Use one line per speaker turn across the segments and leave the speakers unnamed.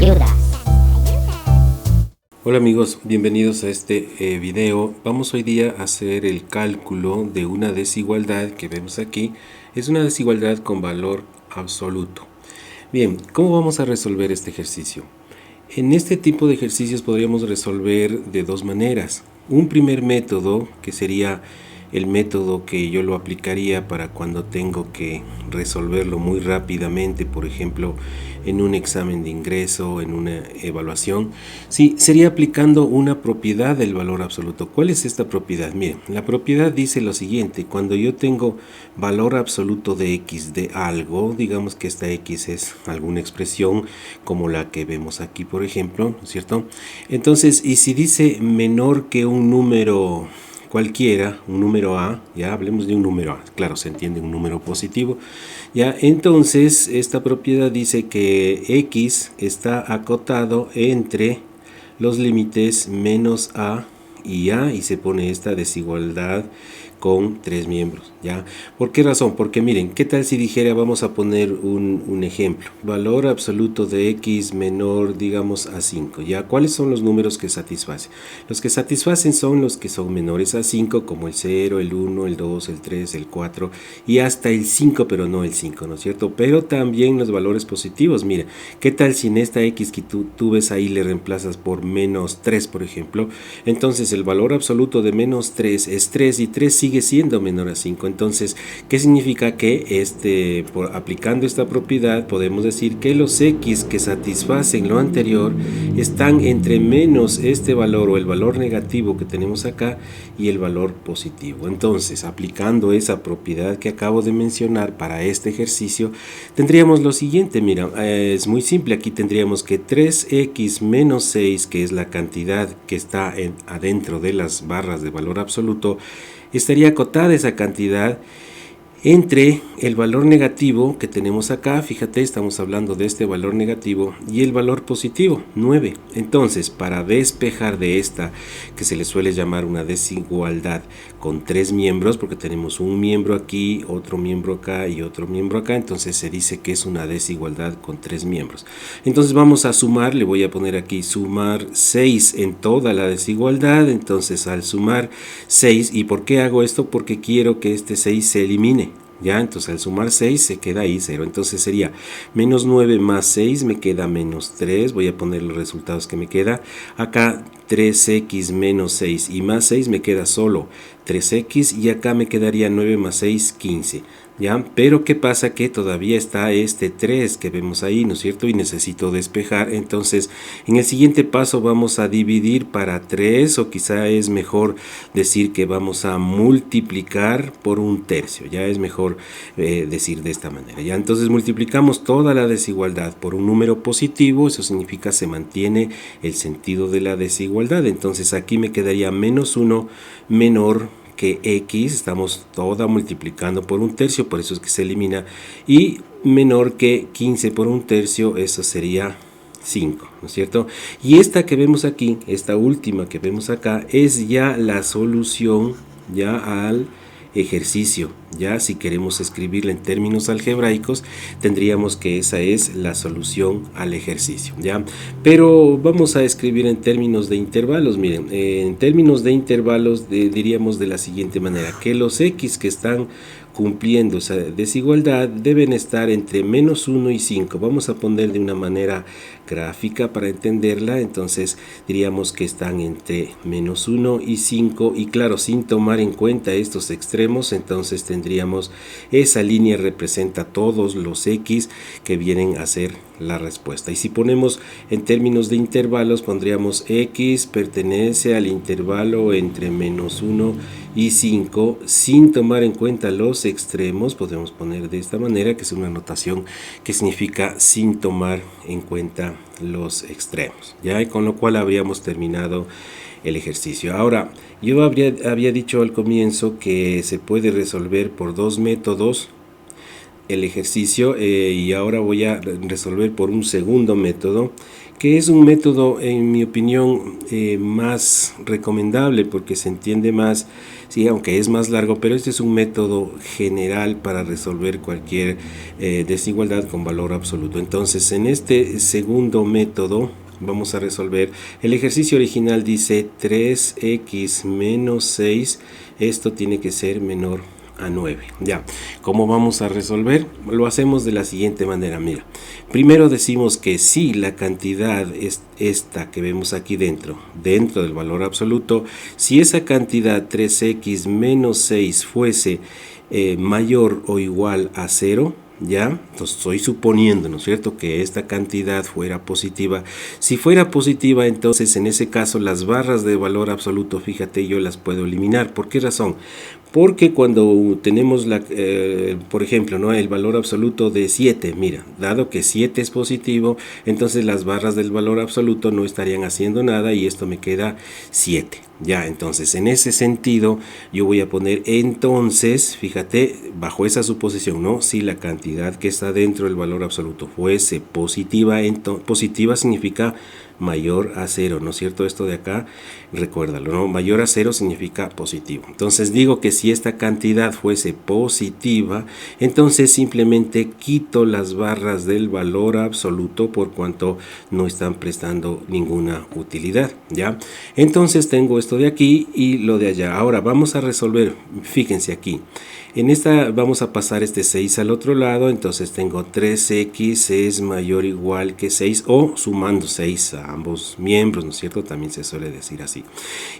ayudas.
Hola amigos, bienvenidos a este video. Vamos hoy día a hacer el cálculo de una desigualdad que vemos aquí. Es una desigualdad con valor absoluto. Bien, ¿cómo vamos a resolver este ejercicio? En este tipo de ejercicios podríamos resolver de dos maneras. Un primer método, que sería el método que yo lo aplicaría para cuando tengo que resolverlo muy rápidamente, por ejemplo, en un examen de ingreso, en una evaluación, sí, sería aplicando una propiedad del valor absoluto. ¿Cuál es esta propiedad? Miren, la propiedad dice lo siguiente: cuando yo tengo valor absoluto de x de algo, digamos que esta x es alguna expresión como la que vemos aquí, por ejemplo, ¿no es cierto? Entonces, y si dice menor que un número cualquiera, un número a, ya hablemos de un número a, claro, se entiende un número positivo, ya, entonces esta propiedad dice que x está acotado entre los límites menos a y se pone esta desigualdad con tres miembros, ¿ya? ¿Por qué razón? Porque miren, ¿qué tal si dijera, vamos a poner un ejemplo, valor absoluto de x menor, digamos, a 5, ¿ya? ¿Cuáles son los números que satisfacen? Los que satisfacen son los que son menores a 5, como el 0, el 1, el 2, el 3, el 4 y hasta el 5, pero no el 5, ¿no es cierto? Pero también los valores positivos, mira, ¿qué tal si en esta x que tú ves ahí le reemplazas por menos 3, por ejemplo? Entonces el valor absoluto de menos 3 es 3 y 3 sigue siendo menor a 5. Entonces, ¿qué significa? Que aplicando esta propiedad podemos decir que los x que satisfacen lo anterior están entre menos este valor o el valor negativo que tenemos acá y el valor positivo. Entonces, aplicando esa propiedad que acabo de mencionar para este ejercicio, tendríamos lo siguiente. Mira, es muy simple. Aquí tendríamos que 3x menos 6, que es la cantidad que está adentro de las barras de valor absoluto, estaría acotada esa cantidad entre el valor negativo que tenemos acá, fíjate, estamos hablando de este valor negativo, y el valor positivo, 9. Entonces, para despejar de esta, que se le suele llamar una desigualdad con tres miembros, porque tenemos un miembro aquí, otro miembro acá y otro miembro acá, entonces se dice que es una desigualdad con tres miembros. Entonces vamos a sumar, le voy a poner aquí sumar 6 en toda la desigualdad. Entonces al sumar 6, ¿y por qué hago esto? Porque quiero que este 6 se elimine. Ya, entonces al sumar 6 se queda ahí 0. Entonces sería menos 9 más 6, me queda menos 3. Voy a poner los resultados que me queda. Acá 3x menos 6 y más 6 me queda solo 3x, y acá me quedaría 9 más 6, 15. ¿Ya? Pero ¿qué pasa? Que todavía está este 3 que vemos ahí, ¿no es cierto? Y necesito despejar. Entonces, en el siguiente paso vamos a dividir para 3, o quizá es mejor decir que vamos a multiplicar por un tercio. Ya es mejor decir de esta manera. ¿Ya? Entonces multiplicamos toda la desigualdad por un número positivo. Eso significa se mantiene el sentido de la desigualdad. Entonces aquí me quedaría menos 1 menor que x, estamos toda multiplicando por un tercio, por eso es que se elimina, y menor que 15 por un tercio, eso sería 5, ¿no es cierto? Y esta que vemos aquí, esta última que vemos acá, es ya la solución ya al ejercicio. Ya si queremos escribirla en términos algebraicos, tendríamos que esa es la solución al ejercicio, ¿ya? Pero vamos a escribir en términos de intervalos. Miren, en términos de intervalos diríamos de la siguiente manera, que los x que están cumpliendo esa desigualdad deben estar entre menos 1 y 5. Vamos a poner de una manera gráfica para entenderla. Entonces diríamos que están entre menos 1 y 5, y claro, sin tomar en cuenta estos extremos, entonces tendríamos esa línea representa todos los x que vienen a ser la respuesta. Y si ponemos en términos de intervalos, pondríamos x pertenece al intervalo entre menos 1 y 5, sin tomar en cuenta los extremos. Podemos poner de esta manera, que es una notación que significa sin tomar en cuenta los extremos, ¿ya? Y con lo cual habríamos terminado el ejercicio. Ahora, yo había dicho al comienzo que se puede resolver por dos métodos el ejercicio y ahora voy a resolver por un segundo método, que es un método, en mi opinión, más recomendable porque se entiende más, sí, aunque es más largo, pero este es un método general para resolver cualquier desigualdad con valor absoluto. Entonces, en este segundo método vamos a resolver. El ejercicio original dice 3x menos 6, esto tiene que ser menor a 9. Ya, ¿cómo vamos a resolver? Lo hacemos de la siguiente manera, mira. Primero decimos que si la cantidad es esta que vemos aquí dentro del valor absoluto, si esa cantidad 3x menos 6 fuese mayor o igual a 0, ¿ya? Entonces estoy suponiendo, ¿no es cierto?, que esta cantidad fuera positiva. Si fuera positiva, entonces en ese caso las barras de valor absoluto, fíjate, yo las puedo eliminar. ¿Por qué razón? Porque cuando tenemos, por ejemplo, ¿no?, el valor absoluto de 7, mira, dado que 7 es positivo, entonces las barras del valor absoluto no estarían haciendo nada y esto me queda 7. Ya, entonces en ese sentido yo voy a poner entonces, fíjate, bajo esa suposición, ¿no?, si la cantidad que está dentro del valor absoluto fuese positiva, positiva significa mayor a 0, ¿no es cierto? Esto de acá, recuérdalo, ¿no? Mayor a 0 significa positivo. Entonces digo que si esta cantidad fuese positiva, entonces simplemente quito las barras del valor absoluto por cuanto no están prestando ninguna utilidad, ¿ya? Entonces tengo esto de aquí y lo de allá. Ahora vamos a resolver, fíjense aquí. En esta vamos a pasar este 6 al otro lado, entonces tengo 3x es mayor o igual que 6, o sumando 6 a ambos miembros, ¿no es cierto? También se suele decir así.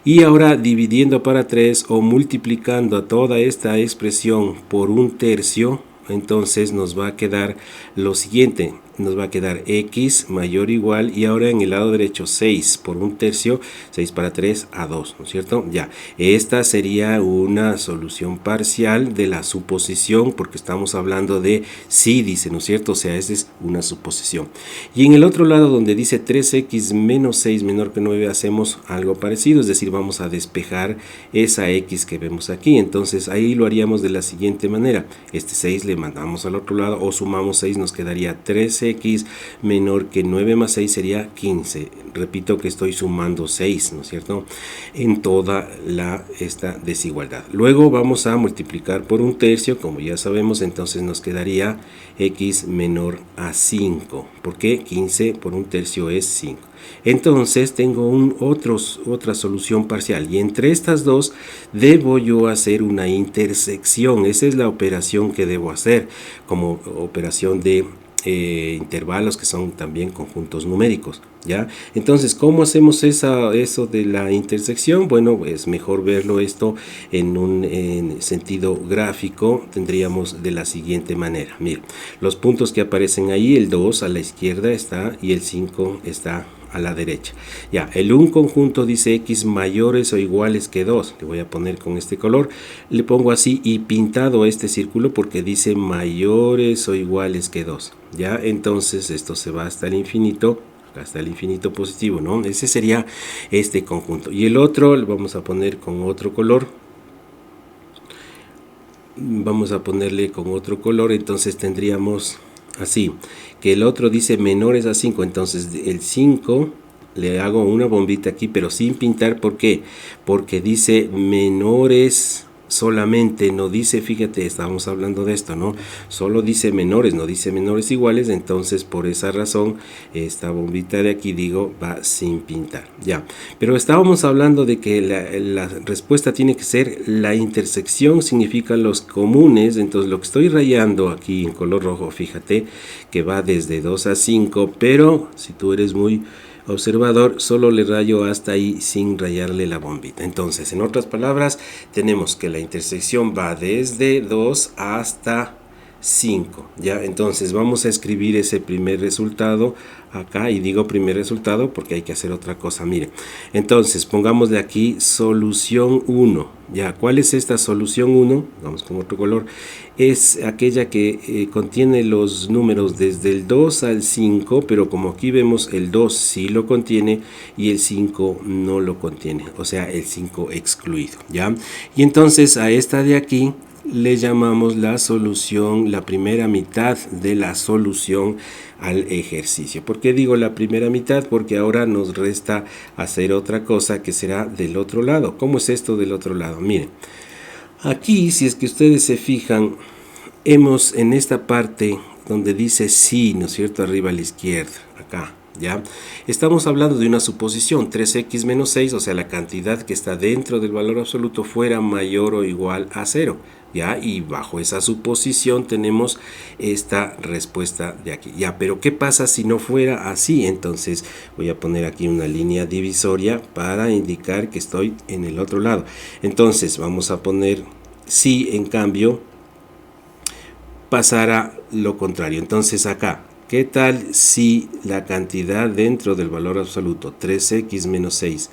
Y ahora dividiendo para 3 o multiplicando a toda esta expresión por un tercio, entonces nos va a quedar lo siguiente. Nos va a quedar x mayor o igual, y ahora en el lado derecho 6 por un tercio, 6 para 3 a 2, ¿no es cierto? Ya, esta sería una solución parcial de la suposición, porque estamos hablando de si dice, ¿no es cierto? O sea, esa es una suposición. Y en el otro lado donde dice 3x menos 6 menor que 9, hacemos algo parecido, es decir, vamos a despejar esa x que vemos aquí. Entonces ahí lo haríamos de la siguiente manera. Este 6 le mandamos al otro lado, o sumamos 6, nos quedaría 13x menor que 9 más 6 sería 15. Repito que estoy sumando 6, ¿no es cierto?, en toda esta desigualdad. Luego vamos a multiplicar por un tercio, como ya sabemos, entonces nos quedaría x menor a 5, porque 15 por un tercio es 5. Entonces tengo otra solución parcial, y entre estas dos debo yo hacer una intersección. Esa es la operación que debo hacer, como operación de intervalos, que son también conjuntos numéricos, ¿ya? Entonces, ¿cómo hacemos eso de la intersección? Bueno, es mejor verlo esto en un sentido gráfico. Tendríamos de la siguiente manera. Miren, los puntos que aparecen ahí, el 2 a la izquierda está y el 5 está a la derecha. Ya, un conjunto dice x mayores o iguales que 2. Le voy a poner con este color. Le pongo así y pintado este círculo porque dice mayores o iguales que 2. Ya, entonces esto se va hasta el infinito positivo, ¿no? Ese sería este conjunto. Y el otro lo vamos a poner con otro color. Vamos a ponerle con otro color, entonces tendríamos así, que el otro dice menores a 5, entonces el 5 le hago una bombita aquí, pero sin pintar. ¿Por qué? Porque dice menores solamente, no dice, fíjate, estábamos hablando de esto, ¿no? Solo dice menores, no dice menores iguales, entonces por esa razón esta bombita de aquí, digo, va sin pintar, ya. Pero estábamos hablando de que la respuesta tiene que ser la intersección, significa los comunes. Entonces lo que estoy rayando aquí en color rojo, fíjate que va desde 2 a 5, pero si tú eres muy observador, solo le rayo hasta ahí sin rayarle la bombita. Entonces, en otras palabras, tenemos que la intersección va desde 2 hasta 5, ¿ya? Entonces vamos a escribir ese primer resultado acá, y digo primer resultado porque hay que hacer otra cosa. Miren, entonces pongámosle aquí solución 1, ¿ya? ¿Cuál es esta solución 1? Vamos con otro color. Es aquella que contiene los números desde el 2 al 5, pero como aquí vemos, el 2 sí lo contiene y el 5 no lo contiene, o sea, el 5 excluido, ¿ya? Y entonces a esta de aquí le llamamos la solución, la primera mitad de la solución al ejercicio. ¿Por qué digo la primera mitad? Porque ahora nos resta hacer otra cosa que será del otro lado. ¿Cómo es esto del otro lado? Miren, aquí si es que ustedes se fijan, hemos en esta parte donde dice sí, ¿no es cierto? Arriba a la izquierda, acá. ¿Ya? Estamos hablando de una suposición, 3x menos 6, o sea, la cantidad que está dentro del valor absoluto fuera mayor o igual a 0. ¿Ya? Y bajo esa suposición tenemos esta respuesta de aquí. ¿Ya? Pero ¿qué pasa si no fuera así? Entonces voy a poner aquí una línea divisoria para indicar que estoy en el otro lado. Entonces vamos a poner si en cambio pasara lo contrario. Entonces acá, ¿qué tal si la cantidad dentro del valor absoluto, 3x menos 6,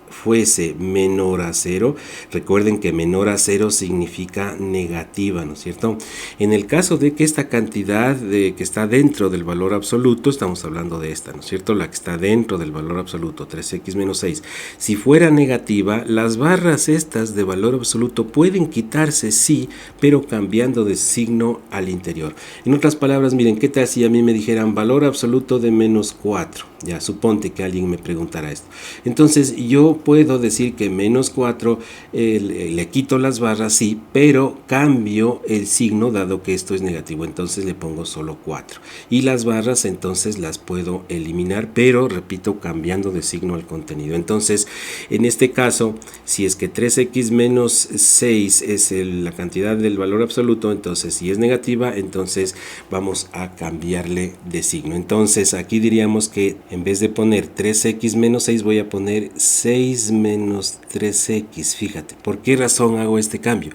fuese menor a 0? Recuerden que menor a 0 significa negativa, ¿no es cierto? En el caso de que esta cantidad que está dentro del valor absoluto, estamos hablando de esta, ¿no es cierto? La que está dentro del valor absoluto, 3x menos 6, si fuera negativa, las barras estas de valor absoluto pueden quitarse, sí, pero cambiando de signo al interior. En otras palabras, miren, ¿qué tal si a mí me dijeran valor absoluto de menos 4? Ya, suponte que alguien me preguntara esto. Entonces yo puedo decir que menos 4 le quito las barras, sí, pero cambio el signo dado que esto es negativo. Entonces le pongo solo 4. Y las barras entonces las puedo eliminar, pero repito, cambiando de signo al contenido. Entonces, en este caso, si es que 3x menos 6 es la cantidad del valor absoluto, entonces si es negativa, entonces vamos a cambiarle de signo. Entonces aquí diríamos que en vez de poner 3x menos 6 voy a poner 6 menos 3x. Fíjate, ¿por qué razón hago este cambio?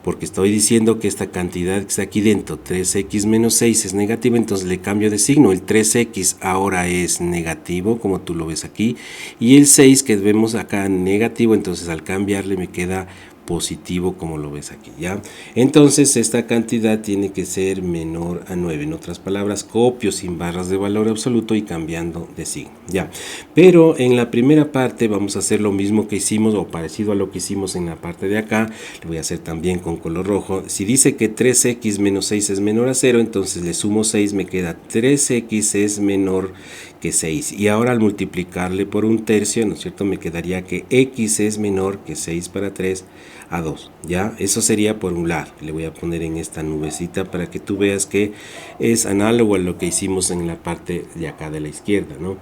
Porque estoy diciendo que esta cantidad que está aquí dentro, 3x menos 6, es negativa, entonces le cambio de signo. El 3x ahora es negativo, como tú lo ves aquí, y el 6 que vemos acá negativo, entonces al cambiarle me queda positivo, como lo ves aquí, ¿ya? Entonces esta cantidad tiene que ser menor a 9. En otras palabras, copio sin barras de valor absoluto y cambiando de signo, ¿ya? Pero en la primera parte vamos a hacer lo mismo que hicimos, o parecido a lo que hicimos en la parte de acá. Lo voy a hacer también con color rojo. Si dice que 3x menos 6 es menor a 0, entonces le sumo 6, me queda 3x es menor que 6. Y ahora al multiplicarle por un tercio, ¿no es cierto? Me quedaría que x es menor que 6 para 3 a 2, ¿ya? Eso sería por un lado. Le voy a poner en esta nubecita para que tú veas que es análogo a lo que hicimos en la parte de acá de la izquierda, ¿no?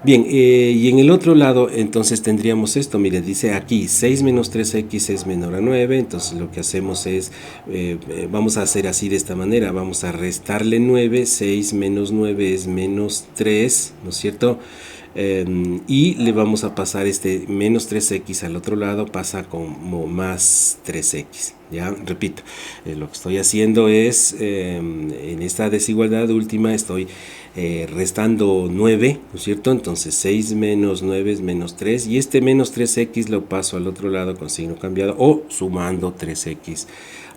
Bien, y en el otro lado entonces tendríamos esto. Mire, dice aquí 6 menos 3x es menor a 9. Entonces lo que hacemos es, vamos a hacer así de esta manera. Vamos a restarle 9, 6 menos 9 es menos 3, ¿no es cierto? Y le vamos a pasar este menos 3x al otro lado, pasa como más 3x, ¿ya? Repito, lo que estoy haciendo es, en esta desigualdad última estoy restando 9, ¿no es cierto? Entonces 6 menos 9 es menos 3, y este menos 3x lo paso al otro lado con signo cambiado, o sumando 3x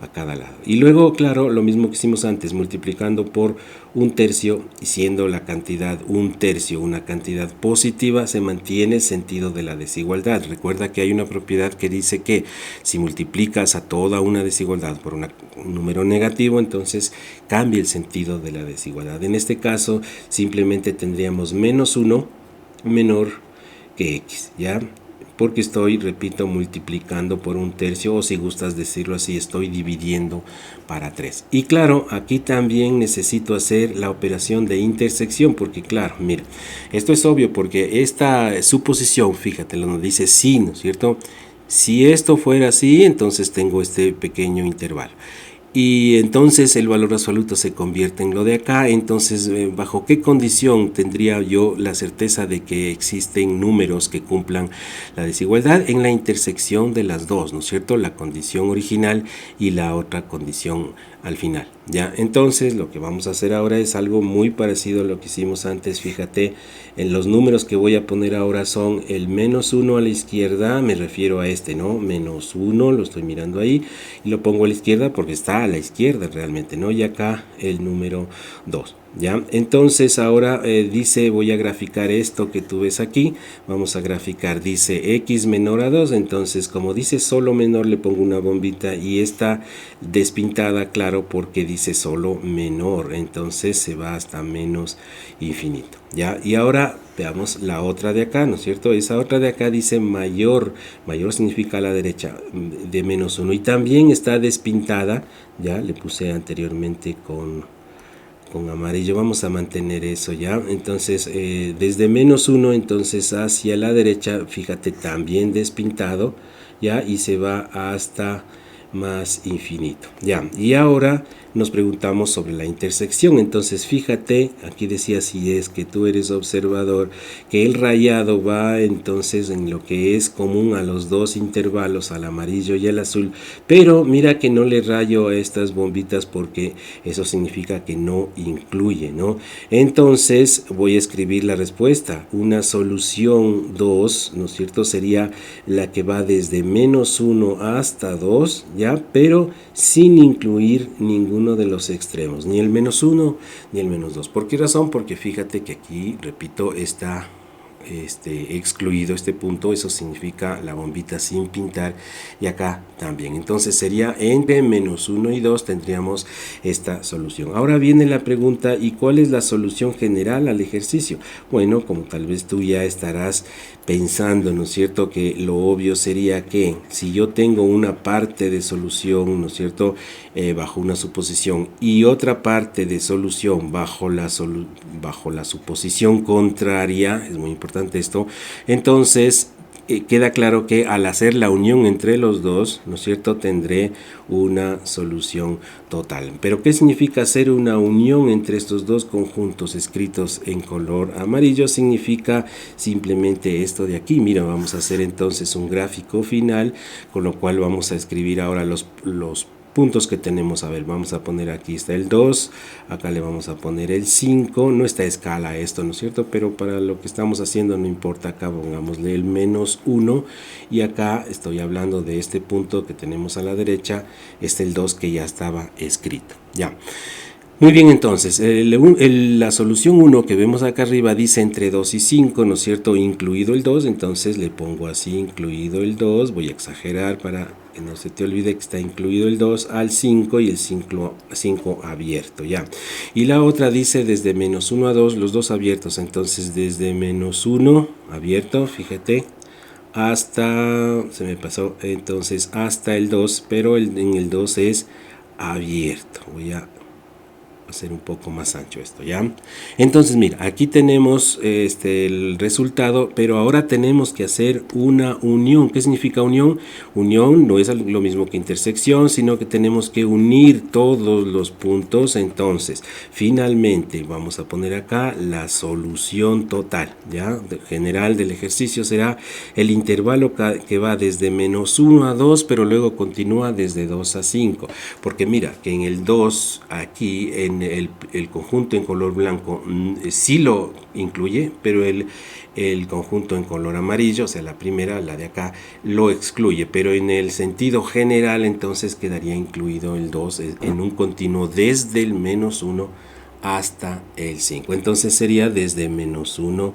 a cada lado. Y luego, claro, lo mismo que hicimos antes, multiplicando por un tercio, y siendo la cantidad un tercio una cantidad positiva, se mantiene el sentido de la desigualdad. Recuerda que hay una propiedad que dice que si multiplicas a toda una desigualdad por un número negativo, entonces cambia el sentido de la desigualdad. En este caso, simplemente tendríamos menos 1 menor que x, ¿ya? Porque estoy, repito, multiplicando por un tercio, o si gustas decirlo así, estoy dividiendo para 3. Y claro, aquí también necesito hacer la operación de intersección, porque claro, mira, esto es obvio, porque esta suposición, fíjate, lo dice sí, ¿no es cierto? Si esto fuera así, entonces tengo este pequeño intervalo. Y entonces el valor absoluto se convierte en lo de acá. Entonces, ¿bajo qué condición tendría yo la certeza de que existen números que cumplan la desigualdad? En la intersección de las dos, ¿no es cierto? La condición original y la otra condición al final, ¿ya? Entonces lo que vamos a hacer ahora es algo muy parecido a lo que hicimos antes. Fíjate, en los números que voy a poner ahora son el menos 1 a la izquierda, me refiero a este, ¿no? Menos 1, lo estoy mirando ahí, y lo pongo a la izquierda porque está a la izquierda realmente, ¿no? Y acá el número 2. ¿Ya? Entonces ahora dice, voy a graficar esto que tú ves aquí, vamos a graficar, dice x menor a 2, entonces como dice solo menor le pongo una bombita y está despintada, claro, porque dice solo menor, entonces se va hasta menos infinito, ¿ya? Y ahora veamos la otra de acá, ¿no es cierto? Esa otra de acá dice mayor, mayor significa a la derecha de menos 1 y también está despintada, ya le puse anteriormente con amarillo, vamos a mantener eso, ya. Entonces desde menos 1 entonces hacia la derecha, fíjate, también despintado, ya, y se va hasta más infinito, ya. Y ahora nos preguntamos sobre la intersección, entonces fíjate, aquí decía, si es que tú eres observador, que el rayado va entonces en lo que es común a los dos intervalos, al amarillo y al azul, pero mira que no le rayo a estas bombitas porque eso significa que no incluye, ¿no? Entonces voy a escribir la respuesta, una solución 2, ¿no es cierto? Sería la que va desde menos 1 hasta 2, ¿ya? Pero sin incluir ninguno de los extremos, ni el menos 1 ni el menos 2. ¿Por qué razón? Porque fíjate que aquí, repito, está excluido este punto, eso significa la bombita sin pintar, y acá también. Entonces sería entre menos 1 y 2 tendríamos esta solución. Ahora viene la pregunta, ¿y cuál es la solución general al ejercicio? Bueno, como tal vez tú ya estarás pensando, ¿no es cierto?, que lo obvio sería que si yo tengo una parte de solución, ¿no es cierto?, bajo una suposición y otra parte de solución bajo la suposición contraria, es muy importante esto, entonces queda claro que al hacer la unión entre los dos, ¿no es cierto?, tendré una solución total. Pero ¿qué significa hacer una unión entre estos dos conjuntos escritos en color amarillo? Significa simplemente esto de aquí. Mira, vamos a hacer entonces un gráfico final, con lo cual vamos a escribir ahora los puntos que tenemos. A ver, vamos a poner, aquí está el 2, acá le vamos a poner el 5, no está a escala esto, ¿no es cierto?, pero para lo que estamos haciendo no importa, acá pongámosle el menos 1 y acá estoy hablando de este punto que tenemos a la derecha, es el 2 que ya estaba escrito, ya. Muy bien, entonces, la solución 1 que vemos acá arriba dice entre 2 y 5, ¿no es cierto?, incluido el 2, entonces le pongo así, incluido el 2, voy a exagerar para que no se te olvide que está incluido el 2 al 5 y el 5 abierto, ya. Y la otra dice desde menos 1 a 2, los dos abiertos, entonces desde menos 1 abierto, fíjate, hasta, se me pasó, entonces hasta el 2, pero en el 2 es abierto. Voy a hacer un poco más ancho esto, ¿ya? Entonces mira, aquí tenemos el resultado, pero ahora tenemos que hacer una unión. ¿Qué significa unión? Unión no es lo mismo que intersección, sino que tenemos que unir todos los puntos. Entonces finalmente vamos a poner acá la solución total, ¿ya? General del ejercicio será el intervalo que va desde menos 1 a 2, pero luego continúa desde 2 a 5, porque mira que en el 2 aquí en el conjunto en color blanco sí lo incluye, pero el conjunto en color amarillo, o sea la primera, la de acá, lo excluye, pero en el sentido general entonces quedaría incluido el 2 en un continuo desde el menos 1 hasta el 5, entonces sería desde menos 1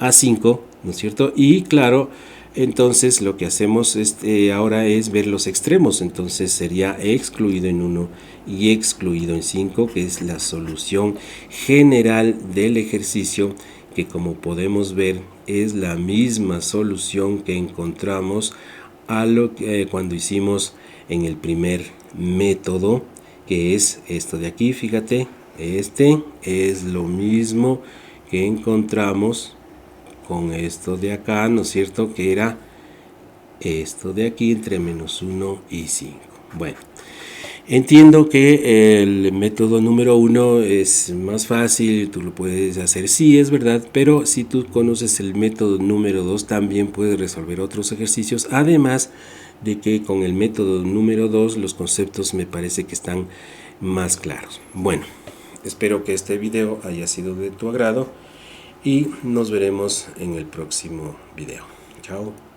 a 5, ¿no es cierto? Y claro, entonces lo que hacemos ahora es ver los extremos, entonces sería excluido en 1 y excluido en 5, que es la solución general del ejercicio, que como podemos ver es la misma solución que encontramos a lo que cuando hicimos en el primer método, que es esto de aquí. Fíjate, este es lo mismo que encontramos con esto de acá, ¿no es cierto?, que era esto de aquí entre menos 1 y 5. Bueno, entiendo que el método número 1 es más fácil, tú lo puedes hacer, sí, es verdad, pero si tú conoces el método número 2 también puedes resolver otros ejercicios, además de que con el método número 2 los conceptos me parece que están más claros. Bueno, espero que este video haya sido de tu agrado y nos veremos en el próximo video. Chao.